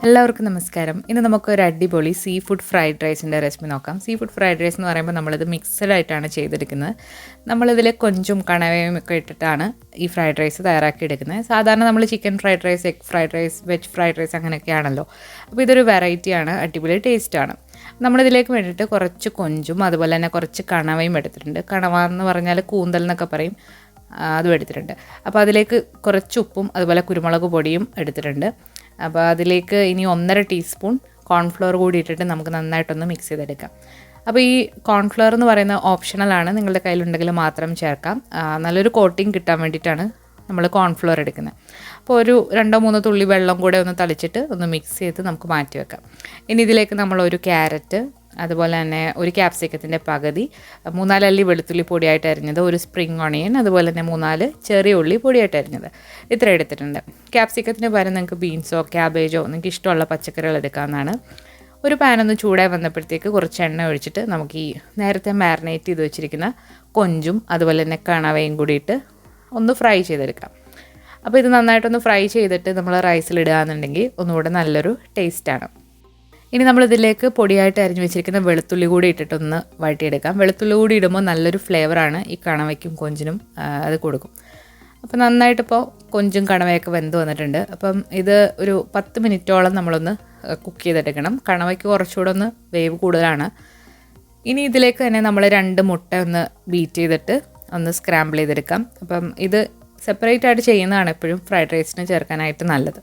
എല്ലാവർക്കും നമസ്കാരം. ഇന്ന് നമുക്കൊരു അടിപൊളി സീ ഫുഡ് ഫ്രൈഡ് റൈസിൻ്റെ റെസിപ്പി നോക്കാം. സീ ഫുഡ് ഫ്രൈഡ് റൈസ് എന്ന് പറയുമ്പോൾ നമ്മളിത് മിക്സഡ് ആയിട്ടാണ് ചെയ്തെടുക്കുന്നത്. നമ്മളിതിൽ കൊഞ്ചും കണവയും ഒക്കെ ഇട്ടിട്ടാണ് ഈ ഫ്രൈഡ് റൈസ് തയ്യാറാക്കിയെടുക്കുന്നത്. സാധാരണ നമ്മൾ chicken fried rice, egg fried rice, veg fried rice അങ്ങനെയൊക്കെയാണല്ലോ. അപ്പോൾ ഇതൊരു വെറൈറ്റിയാണ്, അടിപൊളി ടേസ്റ്റാണ്. നമ്മളിതിലേക്ക് വേണ്ടിയിട്ട് കുറച്ച് കൊഞ്ചും അതുപോലെ തന്നെ കുറച്ച് കണവയും എടുത്തിട്ടുണ്ട്. കണവ എന്ന് പറഞ്ഞാൽ കൂന്തൽ എന്നൊക്കെ പറയും, അതും എടുത്തിട്ടുണ്ട്. അപ്പോൾ അതിലേക്ക് കുറച്ച് ഉപ്പും അതുപോലെ കുരുമുളക് പൊടിയും എടുത്തിട്ടുണ്ട്. അപ്പോൾ അതിലേക്ക് ഇനി 1.5 ടീസ്പൂൺ കോൺഫ്ലവർ കൂടി ഇട്ടിട്ട് നമുക്ക് നന്നായിട്ടൊന്ന് മിക്സ് ചെയ്തെടുക്കാം. അപ്പോൾ ഈ കോൺഫ്ലവർ എന്ന് പറയുന്ന ഓപ്ഷണലാണ്, നിങ്ങളുടെ കയ്യിലുണ്ടെങ്കിൽ മാത്രം ചേർക്കാം. നല്ലൊരു കോട്ടിങ് കിട്ടാൻ വേണ്ടിയിട്ടാണ് നമ്മൾ കോൺഫ്ലവർ എടുക്കുന്നത്. അപ്പോൾ ഒരു 2-3 തുള്ളി വെള്ളം കൂടെ ഒന്ന് തളിച്ചിട്ട് ഒന്ന് മിക്സ് ചെയ്ത് നമുക്ക് മാറ്റി വെക്കാം. ഇനി ഇതിലേക്ക് നമ്മളൊരു ക്യാരറ്റ്, അതുപോലെ തന്നെ ഒരു ക്യാപ്സിക്കത്തിൻ്റെ പകുതി, 3-4 അല്ലി വെളുത്തുള്ളി പൊടിയായിട്ട് അരിഞ്ഞത്, ഒരു സ്പ്രിംഗ് ഓണിയൻ, അതുപോലെ തന്നെ 3-4 ചെറിയ ഉള്ളി പൊടിയായിട്ട് അരിഞ്ഞത്, ഇത്ര എടുത്തിട്ടുണ്ട്. ക്യാപ്സിക്കത്തിന് പകരം നിങ്ങൾക്ക് ബീൻസോ ക്യാബേജോ നിങ്ങൾക്ക് ഇഷ്ടമുള്ള പച്ചക്കറികൾ എടുക്കാവുന്നതാണ്. ഒരു പാനൊന്ന് ചൂടായി വന്നപ്പോഴത്തേക്ക് കുറച്ച് എണ്ണ ഒഴിച്ചിട്ട് നമുക്ക് ഈ നേരത്തെ മാരിനേറ്റ് ചെയ്ത് വെച്ചിരിക്കുന്ന കൊഞ്ചും അതുപോലെ തന്നെ കണവയും കൂടിയിട്ട് ഒന്ന് ഫ്രൈ ചെയ്തെടുക്കാം. അപ്പോൾ ഇത് നന്നായിട്ടൊന്ന് ഫ്രൈ ചെയ്തിട്ട് നമ്മൾ റൈസിലിടുകയെന്നുണ്ടെങ്കിൽ ഒന്നുകൂടെ നല്ലൊരു ടേസ്റ്റാണ്. ഇനി നമ്മളിതിലേക്ക് പൊടിയായിട്ട് അരിഞ്ഞു വെച്ചിരിക്കുന്ന വെളുത്തുള്ളി കൂടി ഇട്ടിട്ടൊന്ന് വഴറ്റിയെടുക്കാം. വെളുത്തുള്ളി കൂടി ഇടുമ്പോൾ നല്ലൊരു ഫ്ലേവറാണ് ഈ കണവയ്ക്കും കൊഞ്ചിനും അത് കൊടുക്കും. അപ്പോൾ നന്നായിട്ടിപ്പോൾ കൊഞ്ചും കണവയൊക്കെ വെന്ത് വന്നിട്ടുണ്ട്. അപ്പം ഇത് ഒരു 10 മിനിറ്റോളം നമ്മളൊന്ന് കുക്ക് ചെയ്തെടുക്കണം. കണവയ്ക്ക് കുറച്ചുകൂടെ ഒന്ന് വേവ് കൂടുതലാണ്. ഇനി ഇതിലേക്ക് തന്നെ നമ്മൾ 2 മുട്ട ഒന്ന് ബീറ്റ് ചെയ്തിട്ട് ഒന്ന് സ്ക്രാമ്പിൾ ചെയ്തെടുക്കാം. അപ്പം ഇത് സെപ്പറേറ്റ് ആയിട്ട് ചെയ്യുന്നതാണ് എപ്പോഴും ഫ്രൈഡ് റൈസിന് ചേർക്കാനായിട്ട് നല്ലത്.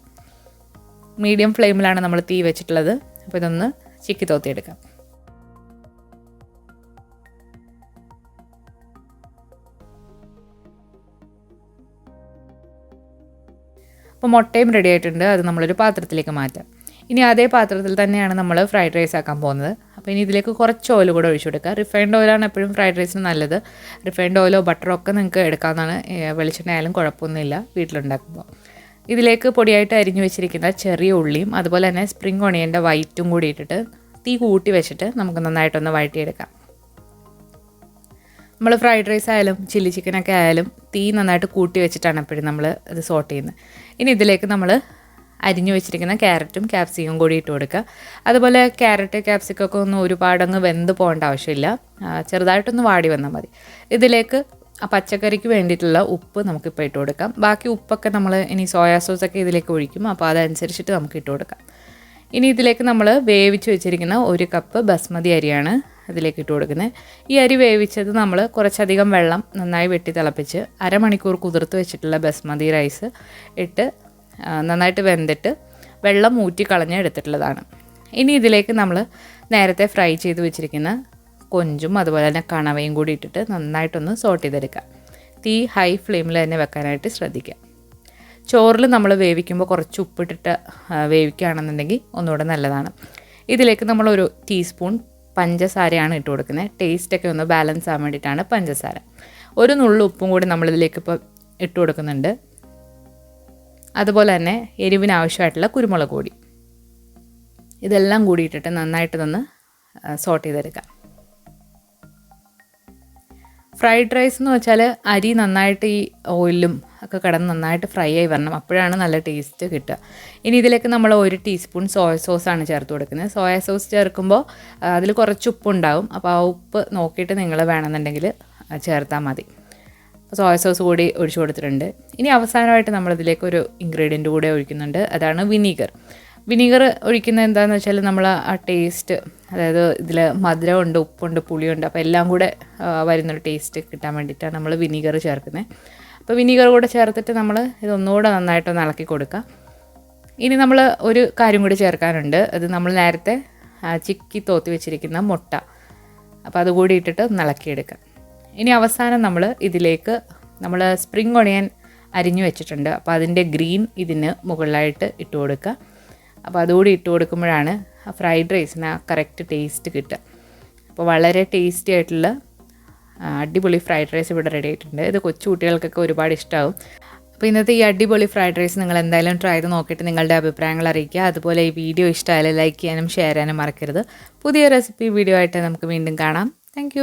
മീഡിയം ഫ്ലെയിമിലാണ് നമ്മൾ തീ വെച്ചിട്ടുള്ളത്. അപ്പോൾ ഇതൊന്ന് ചിക്കി തോത്തിയെടുക്കാം. അപ്പോൾ മുട്ടയും റെഡി ആയിട്ടുണ്ട്. അത് നമ്മളൊരു പാത്രത്തിലേക്ക് മാറ്റാം. ഇനി അതേ പാത്രത്തിൽ തന്നെയാണ് നമ്മൾ ഫ്രൈഡ് റൈസ് ആക്കാൻ പോകുന്നത്. അപ്പോൾ ഇനി ഇതിലേക്ക് കുറച്ച് ഓയിൽ കൂടെ ഒഴിച്ചു കൊടുക്കുക. റിഫൈൻഡ് ഓയിലാണ് എപ്പോഴും ഫ്രൈഡ് റൈസിന് നല്ലത്. റിഫൈൻഡ് ഓയിലോ ബട്ടറോ ഒക്കെ നിങ്ങൾക്ക് എടുക്കാവുന്നതാണ്. വെളിച്ചെണ്ണ ആയാലും കുഴപ്പമൊന്നുമില്ല വീട്ടിലുണ്ടാക്കുമ്പോൾ. ഇതിലേക്ക് പൊടിയായിട്ട് അരിഞ്ഞു വെച്ചിരിക്കുന്ന ചെറിയ ഉള്ളിയും അതുപോലെ തന്നെ സ്പ്രിംഗ് ഓണിയൻ്റെ വൈറ്റും കൂടി ഇട്ടിട്ട് തീ കൂട്ടി വെച്ചിട്ട് നമുക്ക് നന്നായിട്ടൊന്ന് വഴറ്റിയെടുക്കാം. നമ്മൾ ഫ്രൈഡ് റൈസ് ആയാലും ചില്ലി ചിക്കനൊക്കെ ആയാലും തീ നന്നായിട്ട് കൂട്ടി വെച്ചിട്ടാണ് എപ്പോഴും നമ്മൾ അത് സോട്ട് ചെയ്യുന്നത്. ഇനി ഇതിലേക്ക് നമ്മൾ അരിഞ്ഞു വെച്ചിരിക്കുന്ന ക്യാരറ്റും ക്യാപ്സിക്കും കൂടി ഇട്ട് കൊടുക്കുക. അതുപോലെ ക്യാരറ്റ് ക്യാപ്സിക്കൊക്കെ ഒന്നും ഒരുപാടങ്ങ് വെന്ത് പോകേണ്ട ആവശ്യമില്ല, ചെറുതായിട്ടൊന്ന് വാടി വന്നാൽ മതി. ഇതിലേക്ക് ആ പച്ചക്കറിക്ക് വേണ്ടിയിട്ടുള്ള ഉപ്പ് നമുക്കിപ്പോൾ ഇട്ട് കൊടുക്കാം. ബാക്കി ഉപ്പൊക്കെ നമ്മൾ ഇനി സോയാ സോസൊക്കെ ഇതിലേക്ക് ഒഴിക്കും, അപ്പോൾ അതനുസരിച്ചിട്ട് നമുക്ക് ഇട്ട് കൊടുക്കാം. ഇനി ഇതിലേക്ക് നമ്മൾ വേവിച്ച് വെച്ചിരിക്കുന്ന 1 കപ്പ് ബസ്മതി അരിയാണ് ഇതിലേക്ക് ഇട്ട് കൊടുക്കുന്നത്. ഈ അരി വേവിച്ചത് നമ്മൾ കുറച്ചധികം വെള്ളം നന്നായി വെട്ടി തിളപ്പിച്ച് അരമണിക്കൂർ കുതിർത്ത് വെച്ചിട്ടുള്ള ബസ്മതി റൈസ് ഇട്ട് നന്നായിട്ട് വെന്തിട്ട് വെള്ളം ഊറ്റി കളഞ്ഞ് എടുത്തിട്ടുള്ളതാണ്. ഇനി ഇതിലേക്ക് നമ്മൾ നേരത്തെ ഫ്രൈ ചെയ്ത് വെച്ചിരിക്കുന്ന കൊഞ്ചും അതുപോലെ തന്നെ കണവയും കൂടി ഇട്ടിട്ട് നന്നായിട്ടൊന്ന് സോട്ട് ചെയ്തെടുക്കുക. തീ ഹൈ ഫ്ലെയിമിൽ തന്നെ വെക്കാനായിട്ട് ശ്രദ്ധിക്കുക. ചോറിൽ നമ്മൾ വേവിക്കുമ്പോൾ കുറച്ച് ഉപ്പിട്ടിട്ട് വേവിക്കുകയാണെന്നുണ്ടെങ്കിൽ ഒന്നുകൂടെ നല്ലതാണ്. ഇതിലേക്ക് നമ്മൾ 1 ടീസ്പൂൺ പഞ്ചസാരയാണ് ഇട്ട് കൊടുക്കുന്നത്. ടേസ്റ്റൊക്കെ ഒന്ന് ബാലൻസ് ആകാൻ വേണ്ടിയിട്ടാണ് പഞ്ചസാര. 1 നുള്ളു ഉപ്പും കൂടി നമ്മളിതിലേക്ക് ഇപ്പോൾ ഇട്ട് കൊടുക്കുന്നുണ്ട്. അതുപോലെ തന്നെ എരിവിന് ആവശ്യമായിട്ടുള്ള കുരുമുളക് പൊടി, ഇതെല്ലാം കൂടി ഇട്ടിട്ട് നന്നായിട്ടൊന്ന് സോട്ട് ചെയ്തെടുക്കാം. ഫ്രൈഡ് റൈസ് എന്ന് വെച്ചാൽ അരി നന്നായിട്ട് ഈ ഓയിലും ഒക്കെ കിടന്ന് നന്നായിട്ട് ഫ്രൈ ആയി വരണം, അപ്പോഴാണ് നല്ല ടേസ്റ്റ് കിട്ടുക. ഇനി ഇതിലേക്ക് നമ്മൾ 1 ടീസ്പൂൺ സോയ സോസാണ് ചേർത്ത് കൊടുക്കുന്നത്. സോയ സോസ് ചേർക്കുമ്പോൾ അതിൽ കുറച്ച് ഉപ്പുണ്ടാവും. അപ്പോൾ ആ ഉപ്പ് നോക്കിയിട്ട് നിങ്ങൾ വേണമെന്നുണ്ടെങ്കിൽ ചേർത്താൽ മതി. സോയ സോസ് കൂടി ഒഴിച്ചു കൊടുത്തിട്ടുണ്ട്. ഇനി അവസാനമായിട്ട് നമ്മളിതിലേക്ക് ഒരു ഇൻഗ്രീഡിയൻറ്റ് കൂടെ ഒഴിക്കുന്നുണ്ട്, അതാണ് വിനീഗർ. വിനീഗർ ഒഴിക്കുന്നത് എന്താണെന്ന് വെച്ചാൽ നമ്മൾ ആ ടേസ്റ്റ്, അതായത് ഇതിൽ മധുരമുണ്ട്, ഉപ്പുണ്ട്, പുളിയുണ്ട്, അപ്പോൾ എല്ലാം കൂടെ വരുന്നൊരു ടേസ്റ്റ് കിട്ടാൻ വേണ്ടിയിട്ടാണ് നമ്മൾ വിനീഗർ ചേർക്കുന്നത്. അപ്പോൾ വിനീഗർ കൂടെ ചേർത്തിട്ട് നമ്മൾ ഇതൊന്നുകൂടെ നന്നായിട്ടൊന്ന് ഇളക്കി കൊടുക്കുക. ഇനി നമ്മൾ ഒരു കാര്യം കൂടി ചേർക്കാനുണ്ട്, അത് നമ്മൾ നേരത്തെ ചിക്കി തോത്തി വെച്ചിരിക്കുന്ന മുട്ട, അപ്പോൾ അതുകൂടി ഇട്ടിട്ട് ഒന്ന് ഇളക്കിയെടുക്കുക. ഇനി അവസാനം നമ്മൾ ഇതിലേക്ക് നമ്മൾ സ്പ്രിംഗ് ഓണിയൻ അരിഞ്ഞു വെച്ചിട്ടുണ്ട്, അപ്പോൾ അതിൻ്റെ ഗ്രീൻ ഇതിന് മുകളിലായിട്ട് ഇട്ട് കൊടുക്കുക. അപ്പോൾ അതുകൂടി ഇട്ട് കൊടുക്കുമ്പോഴാണ് ആ ഫ്രൈഡ് റൈസിന് ആ കറക്റ്റ് ടേസ്റ്റ് കിട്ടുക. അപ്പോൾ വളരെ ടേസ്റ്റി ആയിട്ടുള്ള അടിപൊളി ഫ്രൈഡ് റൈസ് ഇവിടെ റെഡി ആയിട്ടുണ്ട്. ഇത് കൊച്ചു കുട്ടികൾക്കൊക്കെ ഒരുപാട് ഇഷ്ടമാവും. അപ്പോൾ ഇന്നത്തെ ഈ അടിപൊളി ഫ്രൈഡ് റൈസ് നിങ്ങൾ എന്തായാലും ട്രൈ ചെയ്ത് നോക്കിയിട്ട് നിങ്ങളുടെ അഭിപ്രായങ്ങൾ അറിയിക്കുക. അതുപോലെ ഈ വീഡിയോ ഇഷ്ടമായാലും ലൈക്ക് ചെയ്യാനും ഷെയർ ചെയ്യാനും മറക്കരുത്. പുതിയ റെസിപ്പി വീഡിയോ ആയിട്ട് നമുക്ക് വീണ്ടും കാണാം. താങ്ക്